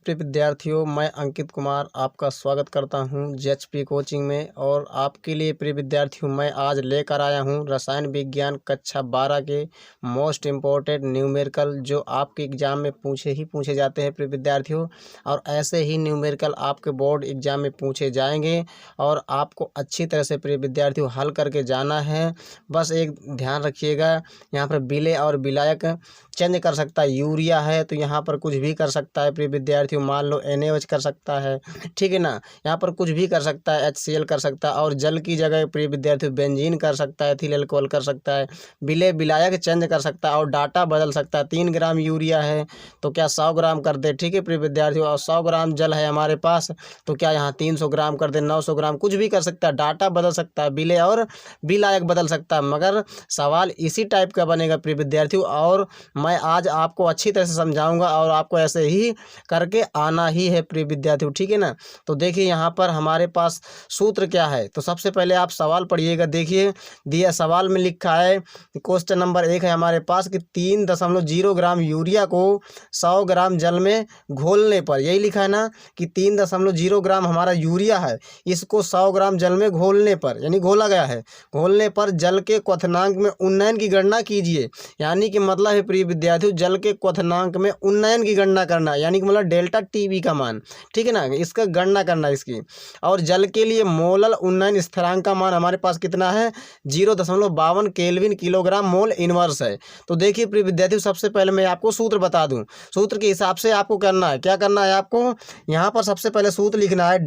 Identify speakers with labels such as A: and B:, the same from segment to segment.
A: प्रिय विद्यार्थियों, मैं अंकित कुमार आपका स्वागत करता हूं जेएचपी कोचिंग में। और आपके लिए प्रिय विद्यार्थियों मैं आज लेकर आया हूं रसायन विज्ञान कक्षा 12 के मोस्ट इम्पोर्टेंट न्यूमेरिकल, जो आपके एग्ज़ाम में पूछे जाते हैं प्रिय विद्यार्थियों। और ऐसे ही न्यूमेरिकल आपके बोर्ड एग्ज़ाम में पूछे जाएंगे और आपको अच्छी तरह से प्रिय विद्यार्थियों हल करके जाना है। बस एक ध्यान रखिएगा, यहाँ पर विलेय और विलायक चेंज कर सकता है। यूरिया है तो यहाँ पर कुछ भी कर सकता है प्रिय विद्यार्थियों, मान लो NaOH कर सकता है, ठीक है ना। यहाँ पर कुछ भी कर सकता है, HCl कर सकता है, और जल की जगह प्रिय विद्यार्थियों बेंजीन कर सकता है, एथिल अल्कोहल कर सकता है। विलेय विलायक चेंज कर सकता है और डाटा बदल सकता है। 3 ग्राम यूरिया है तो क्या 100 ग्राम कर दे, ठीक है प्रिय विद्यार्थियों। और 100 ग्राम जल है हमारे पास तो क्या यहाँ 300 ग्राम कर दे, 900 ग्राम, कुछ भी कर सकता है। डाटा बदल सकता है, विलेय और विलायक बदल सकता है, मगर सवाल इसी टाइप का बनेगा प्रिय विद्यार्थियों। और मैं आज आपको अच्छी तरह से समझाऊंगा और आपको ऐसे ही करके आना ही है प्रिय विद्यार्थियों, ठीक है ना। तो देखिए यहाँ पर हमारे पास सूत्र क्या है। तो सबसे पहले आप सवाल पढ़िएगा। देखिए दिया सवाल में लिखा है, क्वेश्चन नंबर 1 है हमारे पास कि 3.0 ग्राम यूरिया को 100 ग्राम जल में घोलने पर, यही लिखा है ना कि 3.0 ग्राम हमारा यूरिया है, इसको 100 ग्राम जल में घोलने पर, यानी घोला गया है, घोलने पर जल के क्वथनांक में उन्नयन की गणना कीजिए। यानी कि मतलब है प्रिय विद्यार्थियों जल के क्वथनांक में उन्नयन की गणना करना, यानी कि मतलब डेल्टा टीबी का मान, ठीक है ना, इसका गणना करना इसकी। और जल के लिए मोलल उन्नयन स्थिरांक का मान हमारे पास कितना है, 0.52 केल्विन किलोग्राम मोल इनवर्स है। तो देखिए प्रिय विद्यार्थियों सबसे पहले मैं आपको सूत्र बता दूं। सूत्र के हिसाब से आपको करना है, क्या करना है आपको, यहाँ पर सबसे पहले सूत्र लिखना है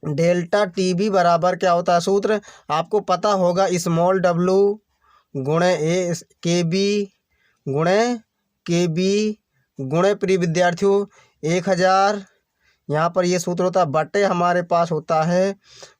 A: डेल्टा टीबी बराबर क्या होता है सूत्र, आपको पता होगा, स्मॉल w गुणे ए के बी गुणे प्रिय विद्यार्थियों 1000। यहाँ पर ये सूत्र होता है, बटे हमारे पास होता है,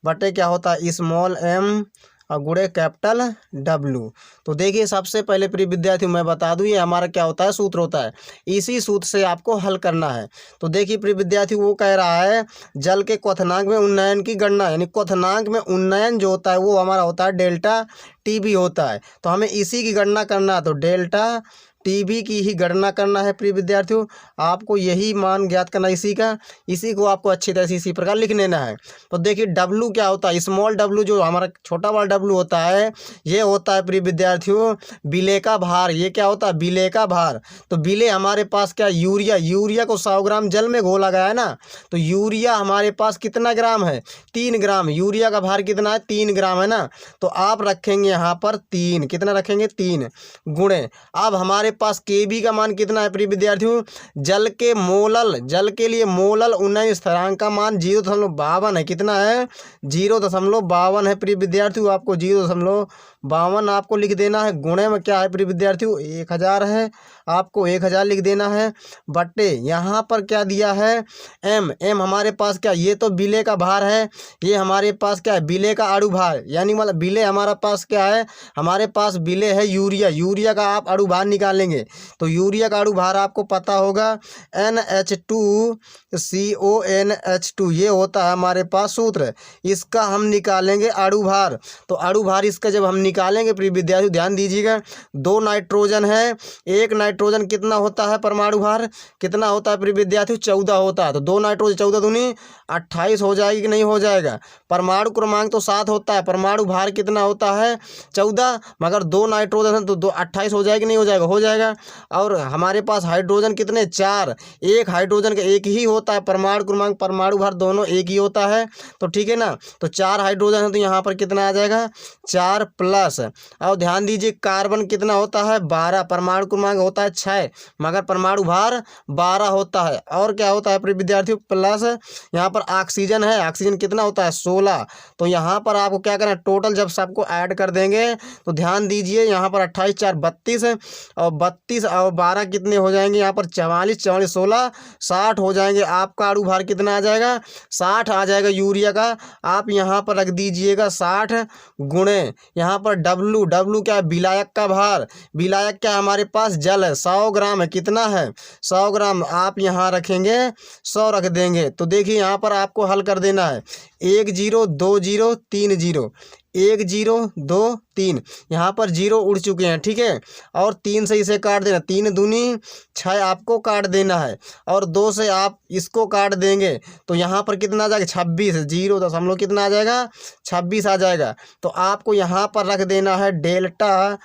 A: बटे क्या होता है स्मॉल m और गुणे कैपिटल W। तो देखिए सबसे पहले प्रिय विद्यार्थियों मैं बता दूं ये हमारा क्या होता है, सूत्र होता है। इसी सूत्र से आपको हल करना है। तो देखिए प्रिय विद्यार्थियों वो कह रहा है जल के क्वथनांक में उन्नयन की गणना, यानी क्वथनांक में उन्नयन जो होता है वो हमारा होता है डेल्टा टीबी होता है। तो हमें इसी की गणना करना है, तो डेल्टा टीबी की ही गणना करना है प्रिय विद्यार्थियों। आपको यही मान ज्ञात करना है, इसी को आपको अच्छी तरह से इसी प्रकार लिख लेना है। तो देखिए W क्या होता है, स्मॉल w जो हमारा छोटा वाला W होता है, ये होता है प्रिय विद्यार्थियों विलेय का भार। ये क्या होता है, विलेय का भार। तो विलेय हमारे पास क्या, यूरिया को 100 ग्राम जल में घोला गया है ना, तो यूरिया हमारे पास कितना ग्राम है, 3 ग्राम। यूरिया का भार कितना है, 3 ग्राम है ना। तो आप रखेंगे यहाँ पर 3, कितना रखेंगे 3 गुणे, अब हमारे पास Kb का मान कितना है प्रिय विद्यार्थियों, जल के लिए मोलल उन्नयन स्थिरांक का मान 0.52 है। कितना है, 0.52 है प्रिय विद्यार्थियों। आपको 0.52 आपको लिख देना है। गुणे में क्या है प्रिय विद्यार्थियों 1000 है, आपको 1000 लिख देना है, बट्टे यहाँ पर क्या दिया है m हमारे पास क्या, ये तो विलेय का भार है, ये हमारे पास क्या है विलेय का अणु भार, यानी मतलब विलेय हमारा पास क्या है, हमारे पास विलेय है यूरिया का आप अणु भार निकालेंगे। तो यूरिया का अणु भार आपको पता होगा NH2CONH2, ये होता है हमारे पास सूत्र, इसका हम निकालेंगे अणु भार। तो अणु भार इसका जब हम निकालेंगे प्रिय विद्यार्थी ध्यान दीजिएगा, 2 नाइट्रोजन है, 1 नाइट्रोजन कितना होता है परमाणु भार, कितना होता है प्रिय विद्यार्थी 14 होता है। तो 2 नाइट्रोजन 14 दूनी 28 हो जाएगी कि नहीं हो जाएगा। परमाणु क्रमांक तो 7 होता है, परमाणु भार कितना होता है 14, मगर 2 नाइट्रोजन है तो 28 हो जाएगी नहीं हो जाएगा, हो जाएगा। और हमारे पास हाइड्रोजन कितने 4, एक हाइड्रोजन का एक ही होता है, परमाणु क्रमांक परमाणु भार दोनों एक ही होता है। तो ठीक है ना, तो 4 हाइड्रोजन है तो यहाँ पर कितना आ जाएगा 4 प्लस, और ध्यान दीजिए कार्बन कितना होता है 12, परमाणु क्रमांक होता है 6 मगर परमाणु भार 12 होता है। और क्या होता है प्रिय विद्यार्थियों प्लस यहाँ पर ऑक्सीजन है, ऑक्सीजन कितना होता है 16। तो यहाँ पर आपको क्या करना है, टोटल जब सबको ऐड कर देंगे तो ध्यान दीजिए यहाँ पर 28 4 32 और 32 और 12 कितने हो जाएंगे, यहाँ पर 44 44 16 60 हो जाएंगे। आपका अणु भार कितना आ जाएगा 60 आ जाएगा यूरिया का। आप यहाँ पर रख दीजिएगा 60 गुणे यहाँ पर W क्या है विलायक का भार, विलायक क्या हमारे पास जल है 100 ग्राम है, कितना है 100 ग्राम, आप यहाँ रखेंगे 100 रख देंगे। तो देखिए यहाँ पर आपको हल कर देना है, 1 0 2 0 3 0, 1 0 2 3, यहाँ पर 0 उड़ चुके हैं, ठीक है। और 3 से इसे काट देना, 3 दूनी 6 आपको काट देना है, और 2 से आप इसको काट देंगे तो यहाँ पर कितना आ जाएगा 26, 0 कितना आ जाएगा 26 आ जाएगा। तो आपको यहाँ पर रख देना है डेल्टा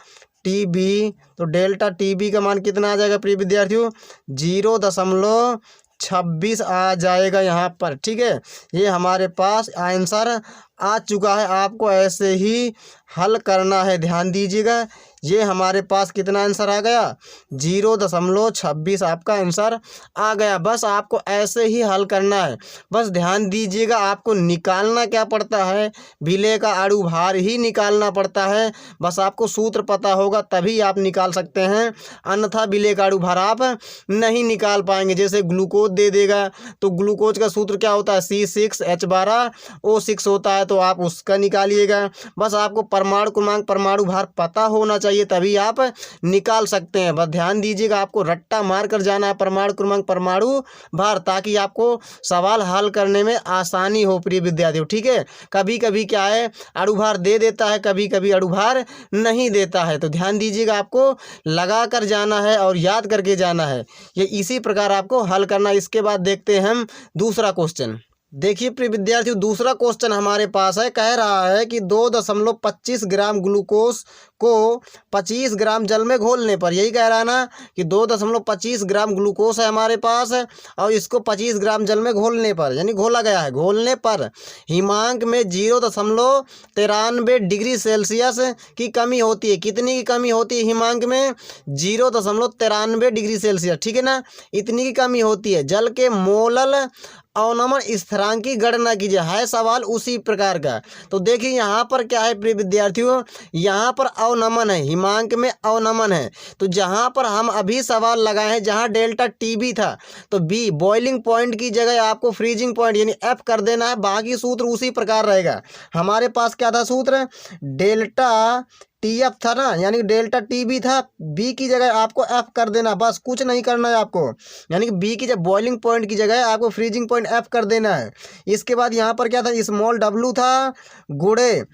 A: टी बी। तो डेल्टा टी बी का मान कितना आ जाएगा प्रिय विद्यार्थियों 0.26 आ जाएगा यहाँ पर, ठीक है। ये हमारे पास आंसर आ चुका है, आपको ऐसे ही हल करना है, ध्यान दीजिएगा। ये हमारे पास कितना आंसर आ गया 0.26 आपका आंसर आ गया। बस आपको ऐसे ही हल करना है, बस ध्यान दीजिएगा। आपको निकालना क्या पड़ता है, विलेय का अणु भार ही निकालना पड़ता है। बस आपको सूत्र पता होगा तभी आप निकाल सकते हैं, अन्यथा विलेय का अणु भार आप नहीं निकाल पाएंगे। जैसे ग्लूकोज दे देगा तो ग्लूकोज का सूत्र क्या होता है C6H12O6 होता है, तो आप उसका निकालिएगा। बस आपको परमाणु क्रमांक परमाणु भार पता होना चाहिए तभी आप निकाल सकते हैं। बस ध्यान दीजिएगा, आपको रट्टा मार कर जाना है परमाणु क्रमांक परमाणु भार, ताकि आपको सवाल हल करने में आसानी हो प्रिय विद्यार्थियों, ठीक है। कभी कभी क्या है अणु भार दे देता है, कभी कभी अणु भार नहीं देता है, तो ध्यान दीजिएगा, आपको लगा कर जाना है और याद करके जाना है। ये इसी प्रकार आपको हल करना। इसके बाद देखते हैं हम दूसरा क्वेश्चन। देखिए प्रिय विद्यार्थियों, दूसरा क्वेश्चन हमारे पास है, कह रहा है कि 2.25 ग्राम ग्लूकोज को 25 ग्राम जल में घोलने पर, यही कह रहा है ना कि 2.25 ग्राम ग्लूकोज है हमारे पास और इसको 25 ग्राम जल में घोलने पर, यानी घोला गया है, घोलने पर हिमांक में 0.93 डिग्री सेल्सियस की कमी होती है। कितनी की कमी होती है हिमांक में 0.93 डिग्री सेल्सियस, ठीक है ना, इतनी की कमी होती है। जल के मोलल अवनमन स्थिरांक की गणना कीजिए, है सवाल उसी प्रकार का। तो देखिए यहाँ पर क्या है प्रिय विद्यार्थियों, यहाँ पर अवनमन है, हिमांक में अवनमन है। तो जहाँ पर हम अभी सवाल लगाए हैं, जहाँ डेल्टा टीबी था, तो बी बॉइलिंग पॉइंट की जगह आपको फ्रीजिंग पॉइंट यानी एफ कर देना है। बाकी सूत्र उसी प्रकार रहेगा। हमारे पास क्या था सूत्र, डेल्टा टीएफ था ना, यानी डेल्टा टीबी था, बी की जगह आपको एफ कर देना, बस कुछ नहीं करना है आपको। यानी कि बी की जब बॉइलिंग पॉइंट की जगह आपको फ्रीजिंग पॉइंट एफ कर देना है। इसके बाद यहाँ पर क्या था, स्मॉल डब्लू था गुणे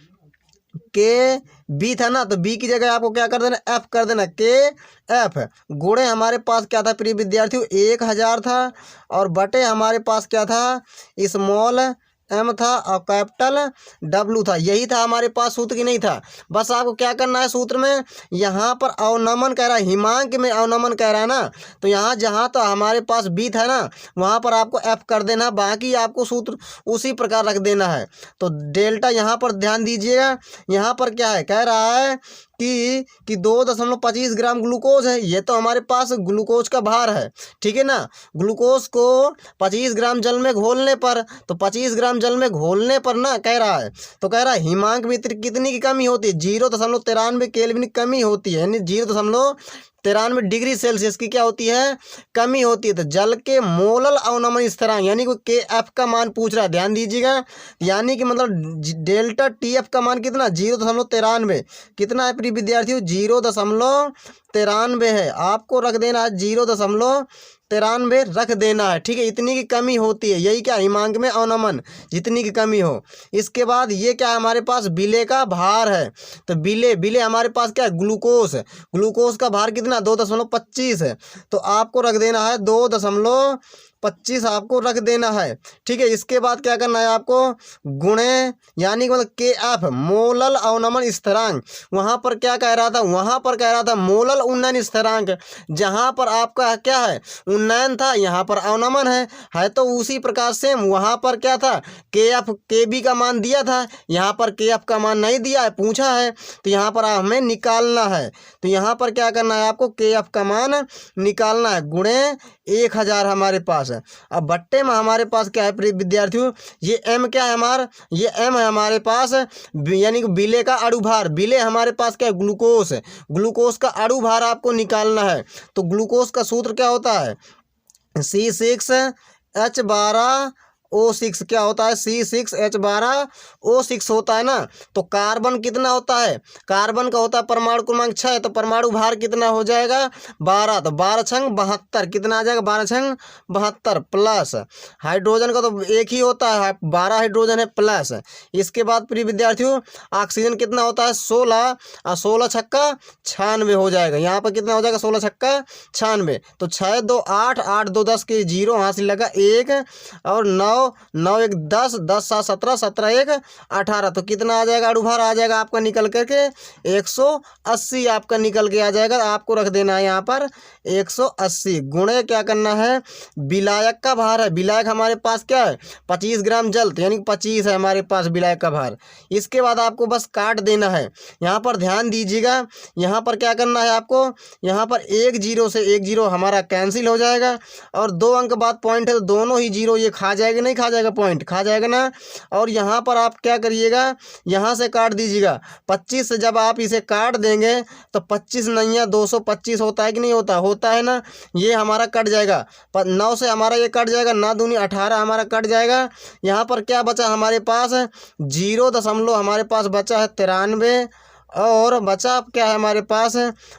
A: के बी था ना, तो बी की जगह आपको क्या कर देना, एफ कर देना, के एफ गुणे हमारे पास क्या था प्रिय विद्यार्थियों 1000 था, और बटे हमारे पास क्या था स्मॉल एम था और कैपिटल डब्लू था। यही था हमारे पास सूत्र की नहीं था। बस आपको क्या करना है सूत्र में, यहाँ पर अवनमन कह रहा है, हिमांक में अवनमन कह रहा है ना, तो यहाँ जहाँ तो हमारे पास बी था ना, वहाँ पर आपको एफ कर देना, बाकी आपको सूत्र उसी प्रकार रख देना है। तो डेल्टा यहाँ पर ध्यान दीजिएगा, यहाँ पर क्या है, कह रहा है कि 2.25 ग्राम ग्लूकोज है। ये तो हमारे पास ग्लूकोज का भार है, ठीक है ना। ग्लूकोज को 25 ग्राम जल में घोलने पर, तो 25 ग्राम जल में घोलने पर ना कह रहा है, तो कह रहा है हिमांक में कितनी की कमी होती है 0.93 केल्विन की कमी होती है, यानी 0.93 डिग्री सेल्सियस की क्या होती है कमी होती है। तो जल के मोलल अवनमन स्थिरांक यानी कि के एफ का मान पूछ रहा है, ध्यान दीजिएगा। यानी कि मतलब डेल्टा टी एफ का मान कितना 0.93 कितना है प्रिय विद्यार्थियों 0.93 है। आपको रख देना है 0.93 रख देना है, ठीक है। इतनी की कमी होती है, यही क्या हिमांक में अवनमन जितनी की कमी हो। इसके बाद ये क्या हमारे पास विलेय का भार है, तो विलेय हमारे पास क्या है ग्लूकोज का भार कितना 2.25 है, तो आपको रख देना है 2.25 आपको रख देना है, ठीक है। इसके बाद क्या करना है आपको गुणे यानी कि मतलब के एफ मोलल अवनमन स्थिरांक, वहाँ पर क्या कह रहा था, वहाँ पर कह रहा था मोलल उन्नयन स्थिरांक, जहाँ पर आपका क्या है उन्नयन था, यहाँ पर अवनमन है तो उसी प्रकार से वहाँ पर क्या था के एफ के बी का मान दिया था, यहाँ पर के एफ का मान नहीं दिया है, पूछा है, तो यहाँ पर हमें निकालना है। तो यहाँ पर क्या करना है आपको के एफ का मान निकालना है गुणे 1000 हमारे पास है। अब बट्टे में हमारे पास क्या है प्रिय विद्यार्थियों, ये एम क्या है हमारा, ये एम है हमारे पास, यानी कि विलेय का अणु भार। विलेय हमारे पास क्या है ग्लूकोज का अणु भार आपको निकालना है। तो ग्लूकोज का सूत्र क्या होता है C6H12 O6 क्या होता है, C6H12O6 होता है ना। तो कार्बन कितना होता है, कार्बन का होता है परमाणु क्रमांक 6, तो परमाणु भार कितना हो जाएगा 12, तो 12 छंग 72 कितना आ जाएगा 12 छंग 72 प्लस हाइड्रोजन का तो एक ही होता है 12 हाइड्रोजन है प्लस। इसके बाद प्रिय विद्यार्थियों ऑक्सीजन कितना होता है 16 और 16 छक्का 96 हो जाएगा। यहाँ पर कितना हो जाएगा 16 छक्का 96, तो 6 2 8 8 2 10 के 0 यहाँ से लगा 1 और 9 9 1 10 10 7 17 17 1 18, तो कितना आ जाएगा अणुभार आ जाएगा आपका निकल करके 180 आपका निकल के आ जाएगा। आपको रख देना है यहाँ पर 180 गुणे क्या करना है विलायक का भार है, विलायक हमारे पास क्या है 25 ग्राम जल, तो यानी 25 है हमारे पास विलायक का भार। इसके बाद आपको बस काट देना है। यहाँ पर ध्यान दीजिएगा, यहाँ पर क्या करना है आपको, यहाँ पर 1 0 से 1 0 हमारा कैंसिल हो जाएगा और 2 अंक बाद पॉइंट है तो दोनों ही 0 ये खा जाएगा, नहीं खा जाएगा पॉइंट खा जाएगा ना। और यहाँ पर आप क्या करिएगा यहाँ से काट दीजिएगा 25 से जब आप इसे काट देंगे तो 25 नहीं है 225 होता है कि नहीं होता, होता है ना। ये हमारा कट जाएगा 9 से हमारा ये कट जाएगा, 9 दूनी 18 हमारा कट जाएगा। यहाँ पर क्या बचा हमारे पास 0 दशमलव हमारे पास बचा है 93 और बचा क्या है हमारे पास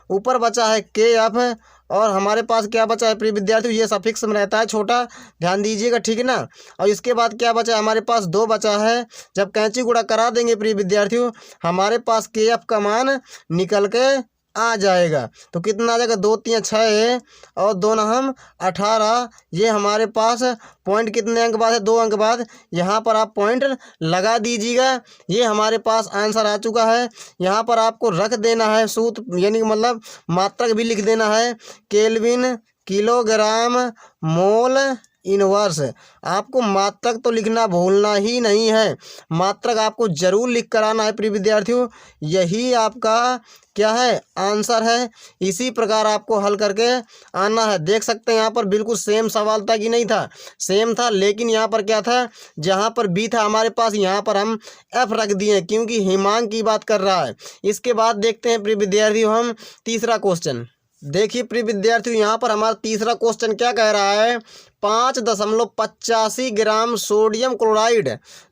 A: ऊपर बचा है KF और हमारे पास क्या बचा है प्रिय विद्यार्थियों ये सफिक्स में रहता है छोटा, ध्यान दीजिएगा ठीक है ना। और इसके बाद क्या बचा है हमारे पास 2 बचा है, जब कैंची गुणा करा देंगे प्रिय विद्यार्थियों हमारे पास KF का मान निकल के आ जाएगा। तो कितना आ जाएगा 2 3 6 और 2 9 18, ये हमारे पास पॉइंट कितने अंक बाद है 2 अंक बाद, यहाँ पर आप पॉइंट लगा दीजिएगा। ये हमारे पास आंसर आ चुका है। यहाँ पर आपको रख देना है सूत्र यानी कि मतलब मात्रक भी लिख देना है केल्विन किलोग्राम मोल इनवर्स। आपको मात्रक तो लिखना भूलना ही नहीं है, मात्रक आपको जरूर लिख कर आना है प्रिय विद्यार्थियों। यही आपका क्या है आंसर है। इसी प्रकार आपको हल करके आना है। देख सकते हैं यहाँ पर बिल्कुल सेम सवाल था कि नहीं था, सेम था, लेकिन यहाँ पर क्या था जहाँ पर बी था हमारे पास यहाँ पर हम एफ रख दिए क्योंकि हिमांक की बात कर रहा है। इसके बाद देखते हैं प्रिय विद्यार्थियों हम तीसरा क्वेश्चन। देखिए प्रिय विद्यार्थियों यहाँ पर हमारा तीसरा क्वेश्चन क्या कह रहा है 5.85 ग्राम सोडियम क्लोराइड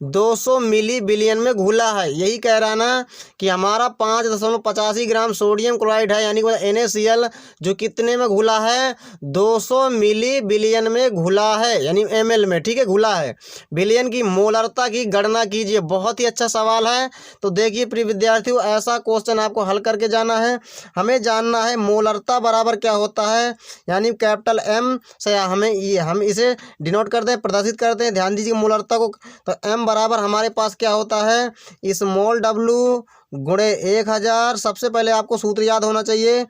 A: 200 मिली बिलियन में घुला है। यही कह रहा ना कि हमारा 5.85 ग्राम सोडियम क्लोराइड है यानी कि NaCl जो कितने में घुला है 200 मिली बिलियन में घुला है यानी ml में, ठीक है घुला है। बिलियन की मोलरता की गणना कीजिए। बहुत ही अच्छा सवाल है। तो देखिए प्रिय विद्यार्थियों ऐसा क्वेश्चन आपको हल करके जाना है। हमें जानना है मोलरता बराबर क्या होता है यानी कैपिटल M से हम इसे डिनोट करते हैं प्रदर्शित करते हैं। ध्यान दीजिए मोलरता को, तो M बराबर हमारे पास क्या होता है स्मॉल w गुणे 1000। सबसे पहले आपको सूत्र याद होना चाहिए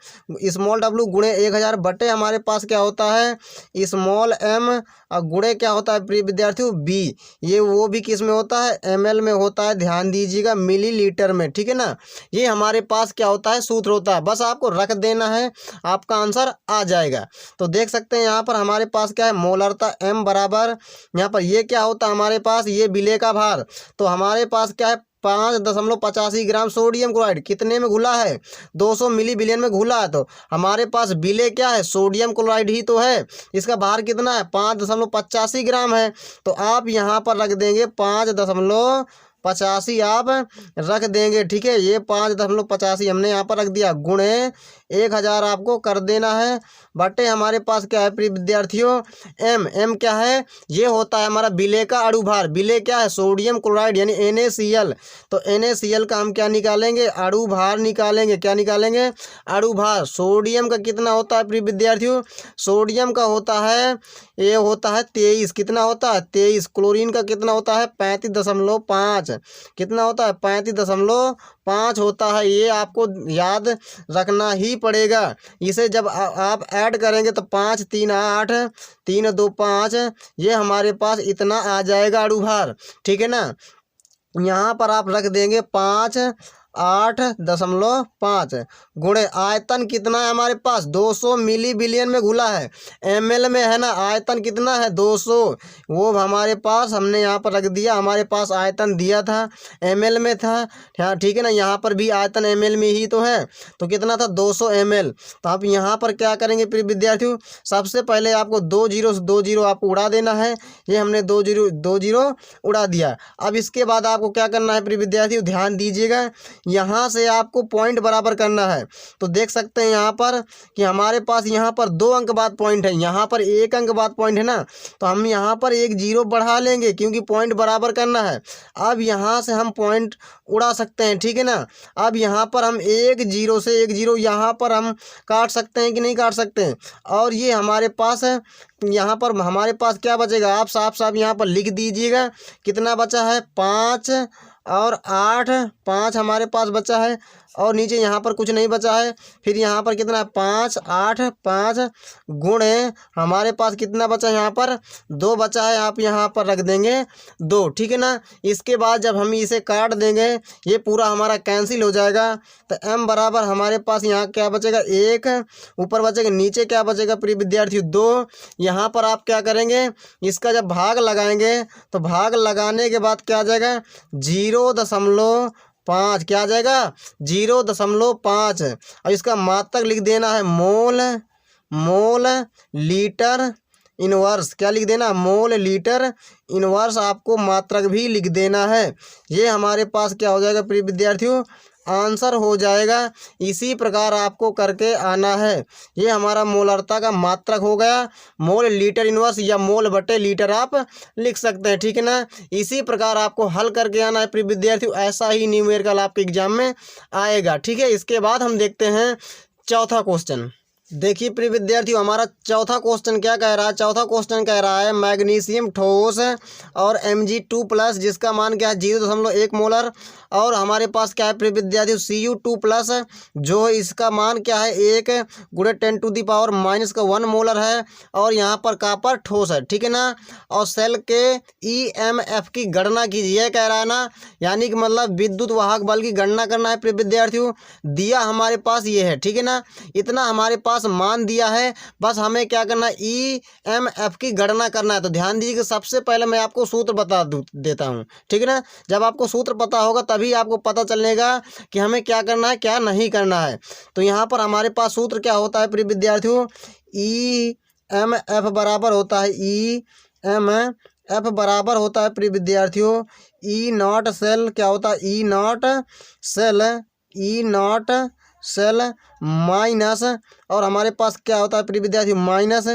A: स्मॉल w गुणे 1000 बटे हमारे पास क्या होता है स्मॉल m और गुणे क्या होता है प्रिय विद्यार्थियों b। ये वो भी किस में होता है ml में होता है, ध्यान दीजिएगा मिलीलीटर में, ठीक है ना। ये हमारे पास क्या होता है सूत्र होता है, बस आपको रख देना है आपका आंसर आ जाएगा। तो देख सकते हैं यहाँ पर हमारे पास क्या है मोलरता m बराबर यहाँ पर ये क्या होता है हमारे पास ये विलेय का भार। तो हमारे पास क्या है 5.85 ग्राम सोडियम क्लोराइड कितने में घुला है 200 मिली बिलियन में घुला है। तो हमारे पास विलेय क्या है सोडियम क्लोराइड ही तो है, इसका भार कितना है 5.85 ग्राम है। तो आप यहाँ पर रख देंगे 5.85 आप रख देंगे, ठीक है। ये 5.85 हमने यहाँ पर रख दिया गुणे 1000 आपको कर देना है बटे हमारे पास क्या है प्रिय विद्यार्थियों m क्या है ये होता है हमारा विलेय का अणुभार। विलेय क्या है सोडियम क्लोराइड यानी NaCl। तो NaCl का हम क्या निकालेंगे अणुभार निकालेंगे। क्या निकालेंगे अणुभार। सोडियम का कितना होता है प्रिय विद्यार्थियों सोडियम का होता है ये होता है 23। कितना होता है 23। क्लोरीन का कितना होता है 35.5। कितना होता है 35.5 होता है। ये आपको याद रखना ही पड़ेगा। इसे जब आप ऐड करेंगे तो 5 3 8 3 2 5 ये हमारे पास इतना आ जाएगा अणुभार, ठीक है ना। यहाँ पर आप रख देंगे 8.5 गुणे आयतन कितना है हमारे पास 200 मिली बिलियन में घुला है ml में है ना। आयतन कितना है 200 वो हमारे पास हमने यहाँ पर रख दिया। हमारे पास आयतन दिया था ml में था, हाँ ठीक है ना। यहाँ पर भी आयतन ml में ही तो है। तो कितना था 200 ml। तो आप यहाँ पर क्या करेंगे प्रिय विद्यार्थियों सबसे पहले आपको 2 0 से 2 0 आपको उड़ा देना है। ये हमने दो जीरो उड़ा दिया। अब इसके बाद आपको क्या करना है प्रिय विद्यार्थियों, ध्यान दीजिएगा, यहाँ से आपको पॉइंट बराबर करना है। तो देख सकते हैं यहाँ पर कि हमारे पास यहाँ पर 2 अंक बाद पॉइंट है, यहाँ पर 1 अंक बाद पॉइंट है ना, तो हम यहाँ पर 1 जीरो बढ़ा लेंगे क्योंकि पॉइंट बराबर करना है। अब यहाँ से हम पॉइंट उड़ा सकते हैं, ठीक है ना। अब यहाँ पर हम 1 जीरो से 1 जीरो यहाँ पर हम काट सकते हैं कि नहीं काट सकते हैं। और ये हमारे पास है, यहाँ पर हमारे पास क्या बचेगा, आप साफ साफ यहाँ पर लिख दीजिएगा कितना बचा है, 5 और 8, 5 हमारे पास बचा है और नीचे यहाँ पर कुछ नहीं बचा है। फिर यहाँ पर कितना है, 5 8 5 गुणे हमारे पास कितना बचा है, यहाँ पर 2 बचा है, आप यहाँ पर रख देंगे 2, ठीक है ना। इसके बाद जब हम इसे काट देंगे ये पूरा हमारा कैंसिल हो जाएगा। तो m बराबर हमारे पास यहाँ क्या बचेगा, 1 ऊपर बचेगा, नीचे क्या बचेगा प्रिय विद्यार्थियों, 2। यहाँ पर आप क्या करेंगे, इसका जब भाग लगाएंगे तो भाग लगाने के बाद क्या आ जाएगा, 0.5 क्या आ जाएगा, 0.5। और इसका मात्रक लिख देना है मोल लीटर इनवर्स, क्या लिख देना, मोल लीटर इनवर्स, आपको मात्रक भी लिख देना है। ये हमारे पास क्या हो जाएगा प्रिय विद्यार्थियों, आंसर हो जाएगा। इसी प्रकार आपको करके आना है। ये हमारा मोलरता का मात्रक हो गया, मोल लीटर इनवर्स या मोल बटे लीटर आप लिख सकते हैं, ठीक है ना। इसी प्रकार आपको हल करके आना है प्रिय विद्यार्थियों, ऐसा ही न्यूमेरिकल आपके एग्जाम में आएगा, ठीक है। इसके बाद हम देखते हैं चौथा क्वेश्चन। देखिए प्रिय विद्यार्थियों, हमारा चौथा क्वेश्चन क्या कह रहा है, चौथा क्वेश्चन कह रहा है मैग्नीशियम ठोस और Mg2+ जिसका मान क्या है 0.1 मोलर, और हमारे पास क्या है प्रिय विद्यार्थियों Cu2+ जो इसका मान क्या है 1 × 10⁻⁻1 मोलर है, और यहाँ पर कॉपर ठोस है, ठीक है ना। और सेल के EMF की गणना कीजिए, यह कह रहा है ना, यानी कि मतलब विद्युत वाहक बल की गणना करना है प्रिय विद्यार्थियों। दिया हमारे पास ये है, ठीक है ना, इतना हमारे पास मान दिया है, बस हमें क्या करना है, EMF की गणना करना है। तो ध्यान दीजिए कि सबसे पहले मैं आपको सूत्र बता देता हूँ, ठीक है ना। जब आपको सूत्र पता होगा तभी आपको पता चलेगा कि हमें क्या करना है क्या नहीं करना है। तो यहाँ पर हमारे पास सूत्र क्या होता है प्रिय विद्यार्थियों, EMF बराबर होता है, EMF बराबर होता है प्रिय विद्यार्थियों E0 सेल, क्या होता है E0 सेल माइनस, और हमारे पास क्या होता है प्रिय विद्यार्थी माइनस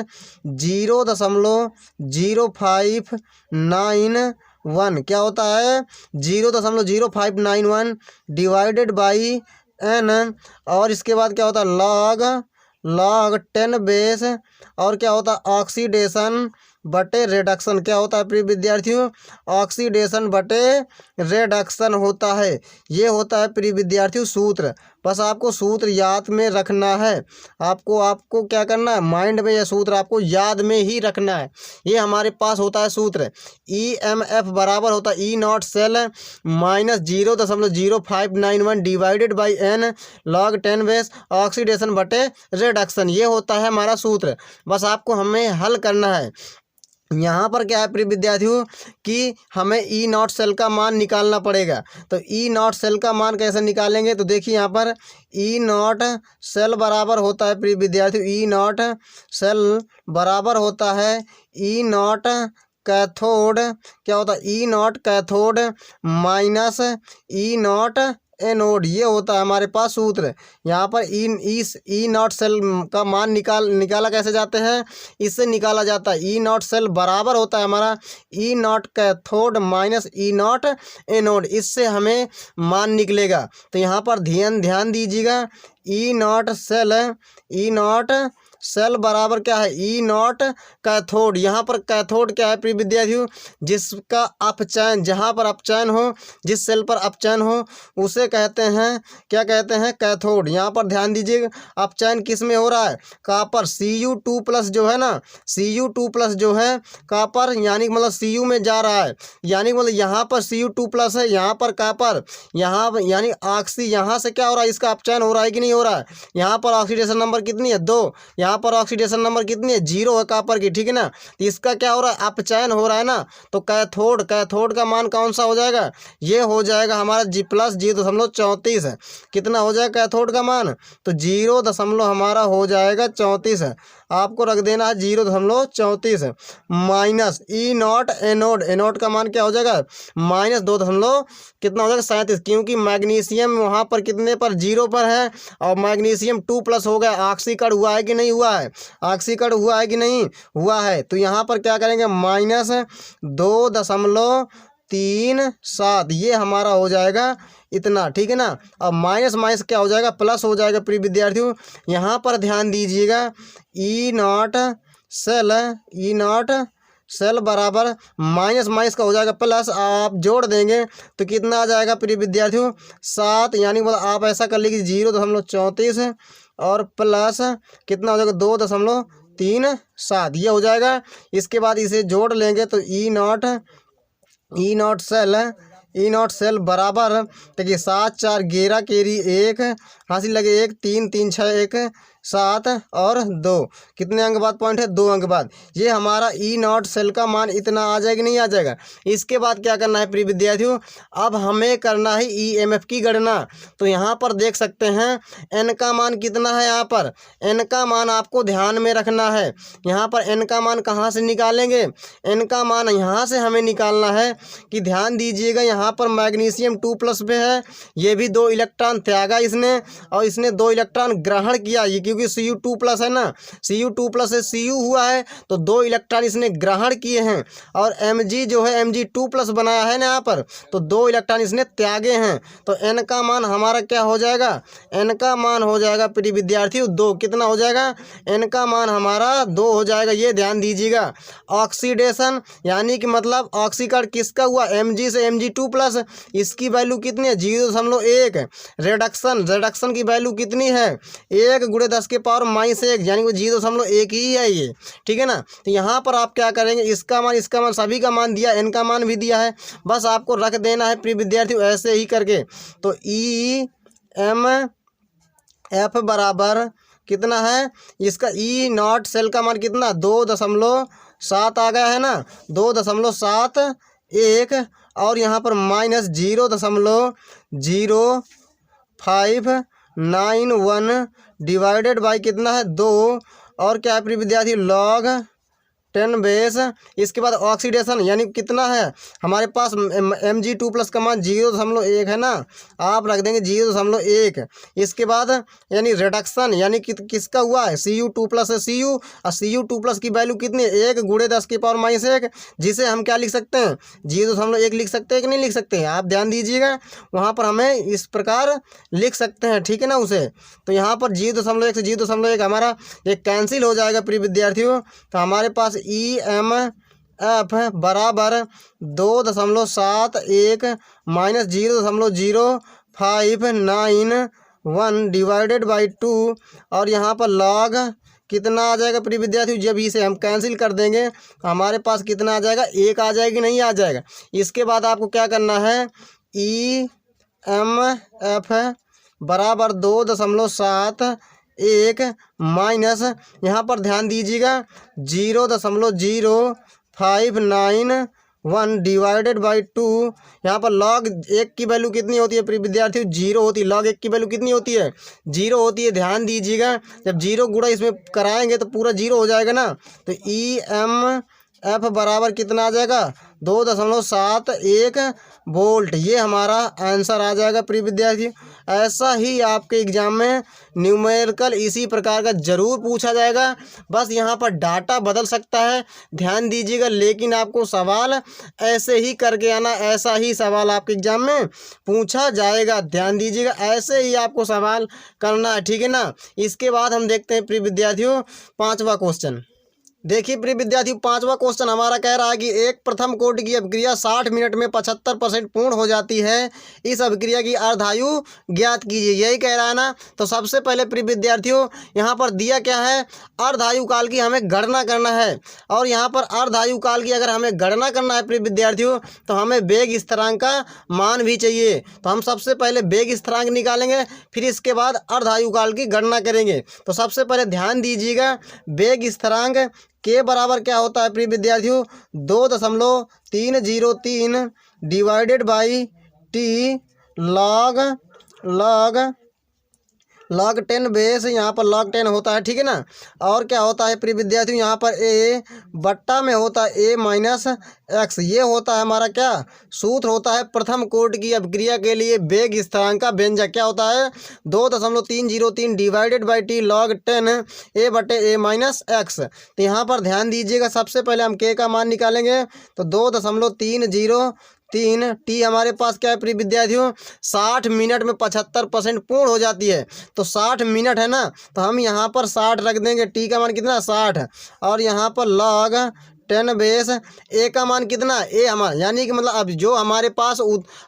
A: 0.0591, क्या होता है 0.0591 डिवाइडेड बाई n, और इसके बाद क्या होता है log 10 बेस, और क्या होता है ऑक्सीडेशन बटे रिडक्शन, क्या होता है प्रिय विद्यार्थियों ऑक्सीडेशन बटे रिडक्शन होता है। ये होता है प्रिय विद्यार्थियों सूत्र, बस आपको सूत्र याद में रखना है। आपको क्या करना है, माइंड में यह सूत्र आपको याद में ही रखना है। ये हमारे पास होता है सूत्र, EMF बराबर होता है E0 cell minus 0.0591 divided by n log 10 base oxidation बटे रिडक्शन, ये होता है हमारा सूत्र। बस आपको हमें हल करना है। यहाँ पर क्या है प्रिय विद्यार्थियों कि हमें E0 सेल का मान निकालना पड़ेगा। तो E0 सेल का मान कैसे निकालेंगे, तो देखिए यहाँ पर E0 सेल बराबर होता है प्रिय विद्यार्थियों E0 सेल बराबर होता है E0 कैथोड, क्या होता है E0 cathode minus E0 anode, ये होता है हमारे पास सूत्र। यहाँ पर E0 सेल का मान निकाला कैसे जाते हैं, इससे निकाला जाता है E0 सेल बराबर होता है हमारा E0 cathode minus E0 anode, इससे हमें मान निकलेगा। तो यहाँ पर ध्यान दीजिएगा E0 सेल बराबर क्या है E0 कैथोड। यहाँ पर कैथोड क्या है प्रिय विद्यार्थियों, जिसका अपचयन, जहाँ पर अपचयन हो, जिस सेल पर अपचयन हो उसे कहते हैं, क्या कहते हैं कैथोड। यहाँ पर ध्यान दीजिए अपचयन किस में हो रहा है, कॉपर Cu2+ जो है ना, Cu2+ जो है कॉपर, यानी मतलब Cu में जा रहा है, यानी मतलब यहाँ पर Cu2+ है, यहाँ पर कॉपर, यहाँ यानी ऑक्सी, यहाँ से क्या हो रहा है इसका अपचयन हो रहा है कि नहीं हो रहा है। यहाँ पर ऑक्सीडेशन नंबर कितनी है 2, यहाँ यहाँ पर ऑक्सीडेशन नंबर कितनी है, 0 है कॉपर की, ठीक है ना। तो इसका क्या हो रहा है, अपचयन हो रहा है ना। तो कैथोड का मान कौन सा हो जाएगा, ये हो जाएगा हमारा G+0.34 है। कितना हो जाएगा कैथोड का मान, तो 0 हमारा हो जाएगा 34 है। आपको रख देना है 0.34 माइनस E0 एनोड का मान क्या हो जाएगा, -2 कितना हो जाएगा 37, क्योंकि मैग्नीशियम वहाँ पर कितने पर, 0 पर है और मैग्नीशियम 2+ हो गया। ऑक्सीकरण हुआ है कि नहीं हुआ है, ऑक्सीकरण हुआ है कि नहीं हुआ है। तो यहाँ पर क्या करेंगे, -2.37 ये हमारा हो जाएगा इतना, ठीक है ना। अब माइनस माइनस क्या हो जाएगा, प्लस हो जाएगा। प्रिय विद्यार्थियों यहाँ पर ध्यान दीजिएगा, E0 सेल बराबर माइनस माइनस का हो जाएगा प्लस, आप जोड़ देंगे तो कितना आ जाएगा प्रिय विद्यार्थियों, 7, यानी मतलब आप ऐसा कर लीजिए 0.34 और प्लस कितना हो जाएगा 2.37 ये हो जाएगा। इसके बाद इसे जोड़ लेंगे तो E0 सेल बराबर, देखिए 7 4 11 केरी 1 हासिल लगे 1 3 3 6 1 7 और 2, कितने अंक बाद पॉइंट है, 2 अंक बाद। ये हमारा E0 सेल का मान इतना आ जाएगा, नहीं आ जाएगा। इसके बाद क्या करना है प्रिय विद्यार्थियों, अब हमें करना है EMF की गणना। तो यहाँ पर देख सकते हैं N का मान कितना है, यहाँ पर N का मान आपको ध्यान में रखना है। यहाँ पर N का मान कहाँ से निकालेंगे, N का मान यहाँ से हमें निकालना है कि ध्यान दीजिएगा, यहाँ पर मैग्नीशियम 2+ पे है, ये भी 2 इलेक्ट्रॉन त्यागा इसने और इसने 2 इलेक्ट्रॉन ग्रहण किया, ये क्योंकि Cu2+ है ना, Cu2+ से Cu हुआ है तो 2 इलेक्ट्रॉन इसने ग्रहण किए हैं और Mg जो है Mg2+ बनाया है ना यहाँ पर, तो 2 इलेक्ट्रॉन इसने त्यागे हैं। तो N का मान हमारा क्या हो जाएगा, N का मान हो जाएगा प्रिय विद्यार्थियों 2, कितना हो जाएगा, N का मान हमारा 2 हो जाएगा। ये ध्यान दीजिएगा। ऑक्सीडेशन यानी कि मतलब ऑक्सीकरण किसका हुआ, Mg से Mg2+, इसकी वैल्यू कितनी है 0.1। रिडक्शन की वैल्यू कितनी है 1×10⁻⁻1 यानी कि 0.1 ही है ये, ठीक है ना। तो यहाँ पर आप क्या करेंगे, इसका मान सभी का मान दिया, N का मान भी दिया है, बस आपको रख देना है प्रिय विद्यार्थियों ऐसे ही करके। तो EMF बराबर कितना है, इसका E0 सेल का मान कितना 2.7 आ गया है ना, 2.71 और यहाँ पर -0.0591 डिवाइडेड बाई कितना है 2 और क्या है प्रिय विद्यार्थी log 10 बेस। इसके बाद ऑक्सीडेशन यानी कितना है हमारे पास Mg2+ का मान 0.1 है ना, आप रख देंगे 0.1। इसके बाद यानी रिडक्शन यानी किसका हुआ है Cu2+ है Cu और Cu2+ की वैल्यू कितनी है 1×10⁻⁻1, जिसे हम क्या लिख सकते हैं 0.1 लिख सकते हैं कि नहीं लिख सकते हैं, आप ध्यान दीजिएगा। वहाँ पर हमें इस प्रकार लिख सकते हैं, ठीक है ना उसे। तो यहाँ पर 0.1 से 0.1 हमारा ये कैंसिल हो जाएगा प्रिय विद्यार्थियों। तो हमारे पास EMF बराबर 2.71 -0.0591 डिवाइडेड बाई 2 और यहाँ पर log कितना आ जाएगा प्रिय विद्यार्थियों, जब इसे हम कैंसिल कर देंगे तो हमारे पास कितना आ जाएगा 1 आ जाएगी, नहीं आ जाएगा। इसके बाद आपको क्या करना है EMF बराबर 2.71 माइनस यहाँ पर ध्यान दीजिएगा 0.0591 डिवाइडेड बाई 2। यहाँ पर log 1 की वैल्यू कितनी होती है प्रिय विद्यार्थियों 0 होती है, log 1 की वैल्यू कितनी होती है 0 होती है। ध्यान दीजिएगा जब 0 गुणा इसमें कराएंगे तो पूरा 0 हो जाएगा ना। तो EMF बराबर कितना आ जाएगा 2.71 वोल्ट, ये हमारा आंसर आ जाएगा प्रिय विद्यार्थी। ऐसा ही आपके एग्जाम में न्यूमेरिकल इसी प्रकार का जरूर पूछा जाएगा, बस यहाँ पर डाटा बदल सकता है, ध्यान दीजिएगा। लेकिन आपको सवाल ऐसे ही करके आना, ऐसा ही सवाल आपके एग्जाम में पूछा जाएगा, ध्यान दीजिएगा। ऐसे ही आपको सवाल करना है, ठीक है ना। इसके बाद हम देखते हैं प्रिय विद्यार्थियों 5वां क्वेश्चन। देखिए प्रिय विद्यार्थियों, पांचवा क्वेश्चन हमारा कह रहा है कि एक प्रथम कोटि की अभिक्रिया 60 मिनट में 75% पूर्ण हो जाती है। इस अभिक्रिया की अर्धायु ज्ञात कीजिए, यही कह रहा है ना। तो सबसे पहले प्रिय विद्यार्थियों यहाँ पर दिया क्या है, अर्धायु काल की हमें गणना करना है। और यहाँ पर अर्धायु काल की अगर हमें गणना करना है प्रिय विद्यार्थियों, तो हमें वेग स्थिरांक का मान भी चाहिए। तो हम सबसे पहले वेग स्थिरांक निकालेंगे, फिर इसके बाद अर्धायु काल की गणना करेंगे। तो सबसे पहले ध्यान दीजिएगा, वेग स्थिरांक के बराबर क्या होता है प्रिय विद्यार्थियों, 2.303 divided by T log log log 10 base, यहाँ पर log 10 होता है, ठीक है ना। और क्या होता है प्रिय विद्यार्थियों, यहाँ पर a बट्टा में होता है a माइनस एक्स। ये होता है हमारा क्या सूत्र होता है प्रथम कोटि की अभिक्रिया के लिए वेग स्थिरांक का व्यंजक। क्या होता है, 2.303 divided by T log 10 a बटे a माइनस एक्स। तो यहाँ पर ध्यान दीजिएगा, सबसे पहले हम k का मान निकालेंगे। तो 2.303 टी हमारे पास क्या है प्रिय विद्यार्थियों, 60 मिनट में 75% पूर्ण हो जाती है। तो 60 मिनट है ना, तो हम यहाँ पर 60 रख देंगे। टी का मान कितना, 60। और यहाँ पर log 10 बेस ए का मान कितना, ए हमारा, यानी कि मतलब अब जो हमारे पास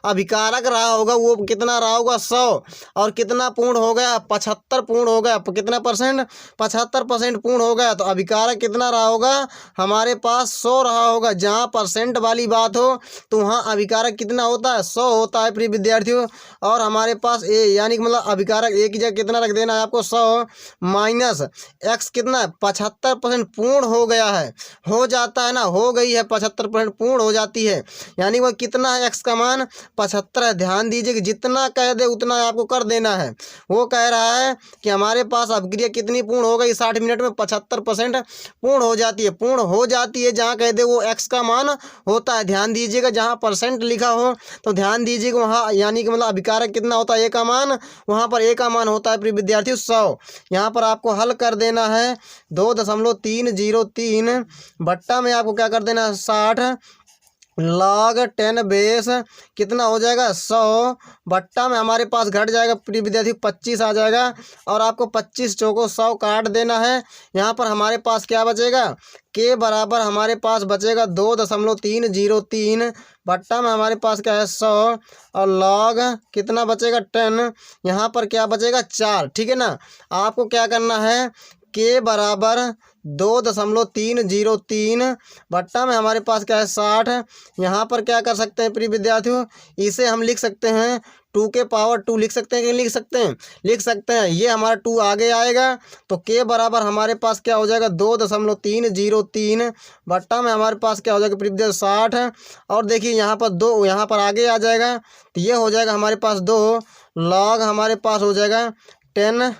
A: अभिकारक रहा होगा वो कितना रहा होगा, 100। और कितना पूर्ण हो गया, 75 पूर्ण हो गया। कितना परसेंट, 75% पूर्ण हो गया। तो अभिकारक कितना रहा होगा हमारे पास, 100 रहा होगा। जहाँ परसेंट वाली बात हो तो वहाँ अभिकारक कितना होता है, 100 होता है प्रिय विद्यार्थियों। और हमारे पास ए, यानी कि मतलब अभिकारक ए की जगह कितना रख देना है आपको, 100 माइनस एक्स कितना है, 75% पूर्ण हो गया है, हो जाता है ना, हो गई है 75% पूर्ण हो जाती है। यानी वह कितना है, एक्स का मान 75 है। ध्यान दीजिए कि जितना कह दे उतना आपको कर देना है। वो कह रहा है कि हमारे पास अभिक्रिया कितनी पूर्ण हो गई, 60 मिनट में 75% पूर्ण हो जाती है। पूर्ण हो जाती है जहाँ कह दे वो एक्स का मान होता है। ध्यान दीजिएगा, जहाँ परसेंट लिखा हो तो ध्यान दीजिएगा वहाँ, यानी कि मतलब अभिकारक कितना होता है, ए का मान, वहाँ पर ए का मान होता है प्रिय विद्यार्थियों 100। यहाँ पर आपको हल कर देना है, 2.303 बट्टा में आपको क्या कर देना है, 60 log 10 बेस कितना हो जाएगा, 100 बट्टा में हमारे पास घट जाएगा प्रिय विद्यार्थी 25 आ जाएगा। और आपको 25 चौको 100 काट देना है। यहाँ पर हमारे पास क्या बचेगा, के बराबर हमारे पास बचेगा 2.303 बट्टा में हमारे पास क्या है 100। और log कितना बचेगा 10, यहाँ पर क्या बचेगा 4, ठीक है ना। आपको क्या करना है, के बराबर 2.303 बट्टा में हमारे पास क्या है 60। यहाँ पर क्या कर सकते हैं प्रिय विद्यार्थियों, इसे हम लिख सकते हैं 2 के पावर 2 लिख सकते हैं कि लिख सकते हैं, लिख सकते हैं। ये हमारा 2 आगे आएगा तो के बराबर हमारे पास क्या हो जाएगा, 2.303 बट्टा में हमारे पास क्या हो जाएगा प्रिय विद्यार्थी 60। और देखिए यहाँ पर 2 यहाँ पर आगे आ जाएगा, तो ये हो जाएगा हमारे पास 2 log हमारे पास हो जाएगा 10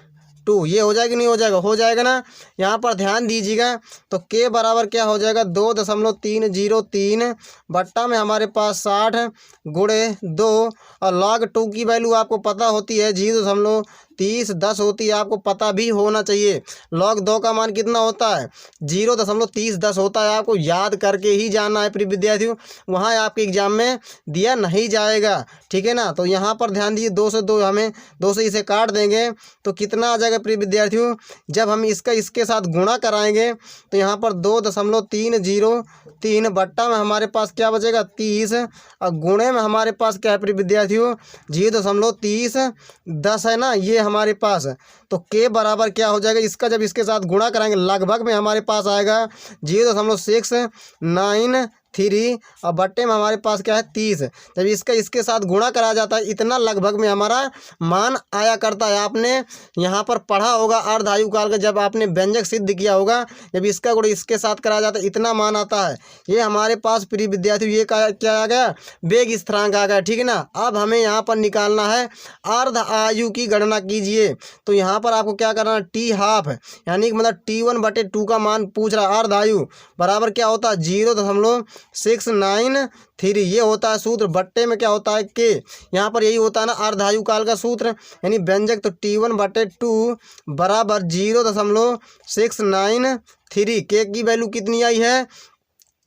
A: 2। ये हो जाएगा नहीं हो जाएगा, हो जाएगा ना। यहाँ पर ध्यान दीजिएगा, तो के बराबर क्या हो जाएगा, 2.303 बट्टा में हमारे पास 60 गुणे 2। और log 2 की वैल्यू आपको पता होती है 0.3010 होती है, आपको पता भी होना चाहिए। log 2 का मान कितना होता है, 0.3010 होता है। आपको याद करके ही जाना है प्रिय विद्यार्थियों, वहाँ आपके एग्जाम में दिया नहीं जाएगा, ठीक है ना। तो यहाँ पर ध्यान दीजिए, 2 से 2 हमें 2 से इसे काट देंगे तो कितना आ जाएगा प्रिय विद्यार्थियों, जब हम इसका इसके साथ गुणा कराएंगे तो यहाँ पर 2.303 बट्टा में हमारे पास क्या बचेगा 30। और गुणे में हमारे पास क्या है प्रिय विद्यार्थियों, 0.3010 है ना ये हमारे पास। तो के बराबर क्या हो जाएगा, इसका जब इसके साथ गुणा कराएंगे लगभग में हमारे पास आएगा 0.693 और बट्टे में हमारे पास क्या है 30। जब इसका इसके साथ गुणा करा जाता है इतना लगभग में हमारा मान आया करता है। आपने यहाँ पर पढ़ा होगा अर्धायु काल का, जब आपने व्यंजक सिद्ध किया होगा, जब इसका गुणा इसके साथ करा जाता है इतना मान आता है। ये हमारे पास प्रिय विद्यार्थी ये क्या आ गया, वेग स्थिरांक आ गया, ठीक है ना। अब हमें यहाँ पर निकालना है अर्ध आयु की गणना कीजिए। तो यहाँ पर आपको क्या करना है, टी हाफ यानी कि मतलब T1/2 का मान पूछ रहा है। अर्ध आयु बराबर क्या होता है 0.693 ये होता है सूत्र। बट्टे में क्या होता है के, यहाँ पर यही होता है ना अर्धायु काल का सूत्र, यानी व्यंजक। तो T1/2 बराबर 0.693। के की वैल्यू कितनी आई है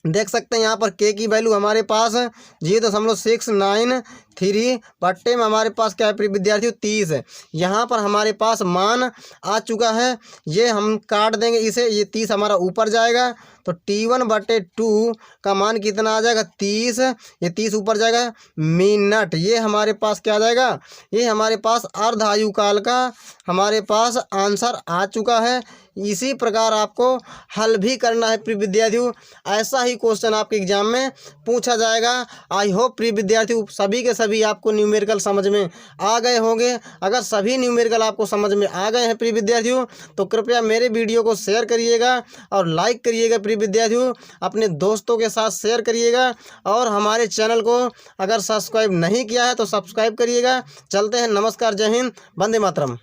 A: देख सकते हैं यहाँ पर के की वैल्यू हमारे पास 0.693 बट्टे में हमारे पास क्या है प्रिय विद्यार्थियों 30 है। यहाँ पर हमारे पास मान आ चुका है, ये हम काट देंगे इसे, ये 30 हमारा ऊपर जाएगा तो T1/2 का मान कितना आ जाएगा 30, ये 30 ऊपर जाएगा मिनट। ये हमारे पास क्या आ जाएगा, ये हमारे पास अर्ध आयु काल का हमारे पास आंसर आ चुका है। इसी प्रकार आपको हल भी करना है प्रिय विद्यार्थियों, ऐसा ही क्वेश्चन आपके एग्जाम में पूछा जाएगा। आई होप प्रिय विद्यार्थियों सभी के सभी आपको न्यूमेरिकल समझ में आ गए होंगे। अगर सभी न्यूमेरिकल आपको समझ में आ गए हैं प्रिय विद्यार्थियों तो कृपया मेरे वीडियो को शेयर करिएगा और लाइक करिएगा प्रिय विद्यार्थियों, अपने दोस्तों के साथ शेयर करिएगा और हमारे चैनल को अगर सब्सक्राइब नहीं किया है तो सब्सक्राइब करिएगा। चलते हैं, नमस्कार, जय हिंद, वंदे मातरम।